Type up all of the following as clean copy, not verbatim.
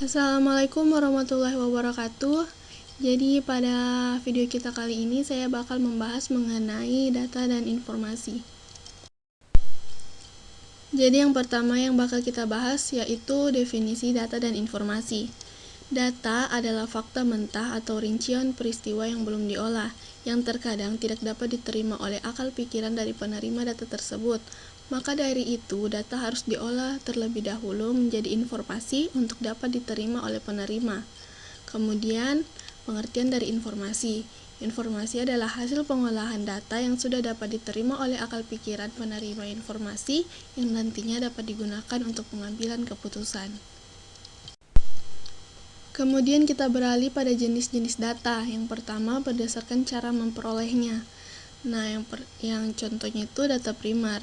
Assalamualaikum warahmatullahi wabarakatuh. Jadi pada video kita kali ini saya bakal membahas mengenai data dan informasi. Jadi yang pertama yang bakal kita bahas yaitu definisi data dan informasi. Data adalah fakta mentah atau rincian peristiwa yang belum diolah, yang terkadang tidak dapat diterima oleh akal pikiran dari penerima data tersebut. Maka dari itu, data harus diolah terlebih dahulu menjadi informasi untuk dapat diterima oleh penerima. Kemudian, pengertian dari informasi. Informasi adalah hasil pengolahan data yang sudah dapat diterima oleh akal pikiran penerima informasi yang nantinya dapat digunakan untuk pengambilan keputusan. Kemudian kita beralih pada jenis-jenis data. Yang pertama berdasarkan cara memperolehnya. Nah, yang contohnya itu data primer.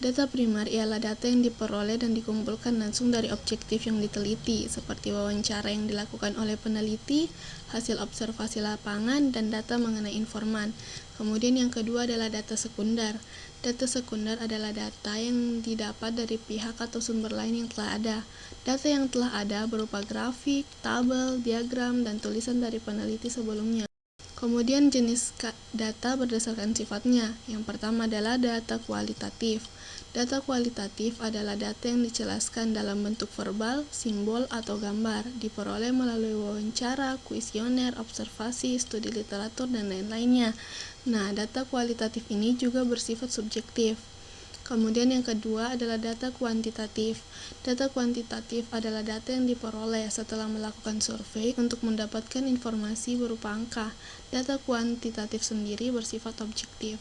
Data primer ialah data yang diperoleh dan dikumpulkan langsung dari objektif yang diteliti, seperti wawancara yang dilakukan oleh peneliti, hasil observasi lapangan, dan data mengenai informan. Kemudian yang kedua adalah data sekunder. Data sekunder adalah data yang didapat dari pihak atau sumber lain yang telah ada. Data yang telah ada berupa grafik, tabel, diagram, dan tulisan dari peneliti sebelumnya. Kemudian jenis data berdasarkan sifatnya. Yang pertama adalah data kualitatif. Data kualitatif adalah data yang dijelaskan dalam bentuk verbal, simbol, atau gambar, diperoleh melalui wawancara, kuesioner, observasi, studi literatur, dan lain-lainnya. Nah, data kualitatif ini juga bersifat subjektif. Kemudian yang kedua adalah data kuantitatif. Data kuantitatif adalah data yang diperoleh setelah melakukan survei untuk mendapatkan informasi berupa angka. Data kuantitatif sendiri bersifat objektif.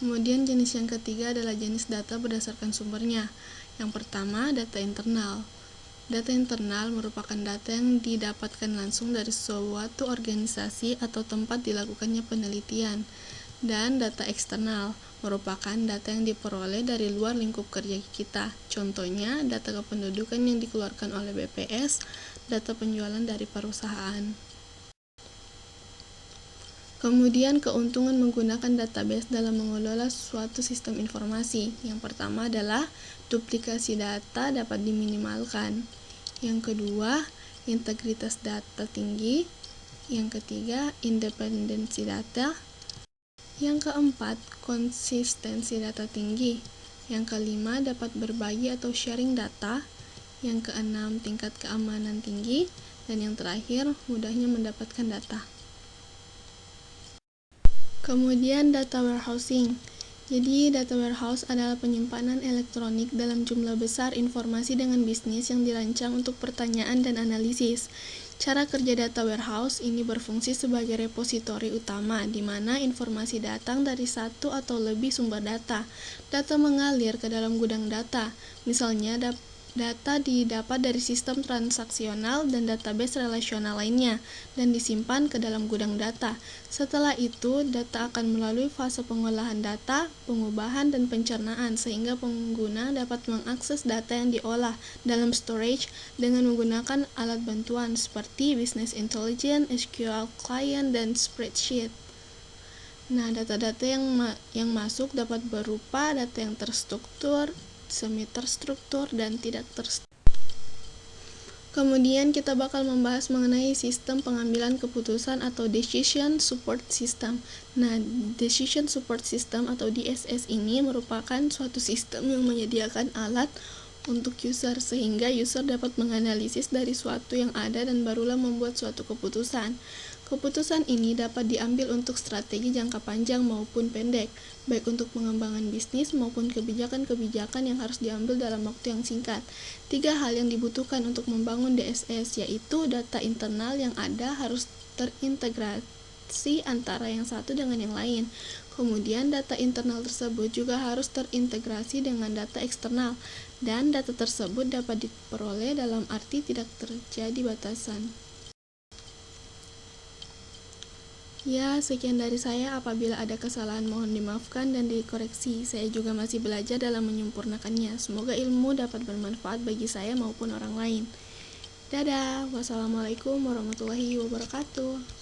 Kemudian jenis yang ketiga adalah jenis data berdasarkan sumbernya. Yang pertama, data internal. Data internal merupakan data yang didapatkan langsung dari suatu organisasi atau tempat dilakukannya penelitian. Dan data eksternal merupakan data yang diperoleh dari luar lingkup kerja kita. Contohnya, data kependudukan yang dikeluarkan oleh BPS, data penjualan dari perusahaan. Kemudian keuntungan menggunakan database dalam mengelola suatu sistem informasi. Yang pertama adalah duplikasi data dapat diminimalkan. Yang kedua, integritas data tinggi. Yang ketiga, independensi data. Yang keempat, konsistensi data tinggi. Yang kelima, dapat berbagi atau sharing data. Yang keenam, tingkat keamanan tinggi. Dan yang terakhir, mudahnya mendapatkan data. Kemudian data warehousing. Jadi data warehouse adalah penyimpanan elektronik dalam jumlah besar informasi dengan bisnis yang dirancang untuk pertanyaan dan analisis. Cara kerja data warehouse ini berfungsi sebagai repositori utama, di mana informasi datang dari satu atau lebih sumber data. Data mengalir ke dalam gudang data. Misalnya, data didapat dari sistem transaksional dan database relasional lainnya, dan disimpan ke dalam gudang data. Setelah itu, data akan melalui fase pengolahan data, pengubahan, dan pencernaan, sehingga pengguna dapat mengakses data yang diolah dalam storage dengan menggunakan alat bantuan seperti business intelligence, SQL client, dan spreadsheet. Nah, data-data yang masuk dapat berupa data yang terstruktur, semi-terstruktur, dan tidak terstruktur. Kemudian kita bakal membahas mengenai sistem pengambilan keputusan atau Decision Support System. Nah, Decision Support System atau DSS ini merupakan suatu sistem yang menyediakan alat untuk user sehingga user dapat menganalisis dari suatu yang ada dan barulah membuat suatu keputusan. Keputusan ini dapat diambil untuk strategi jangka panjang maupun pendek, baik untuk pengembangan bisnis maupun kebijakan-kebijakan yang harus diambil dalam waktu yang singkat. 3 hal yang dibutuhkan untuk membangun DSS yaitu data internal yang ada harus terintegrasi antara yang satu dengan yang lain. Kemudian data internal tersebut juga harus terintegrasi dengan data eksternal, dan data tersebut dapat diperoleh dalam arti tidak terjadi batasan. Ya, sekian dari saya. Apabila ada kesalahan mohon dimaafkan dan dikoreksi. Saya juga masih belajar dalam menyempurnakannya. Semoga ilmu dapat bermanfaat bagi saya maupun orang lain. Dadah. Wassalamualaikum warahmatullahi wabarakatuh.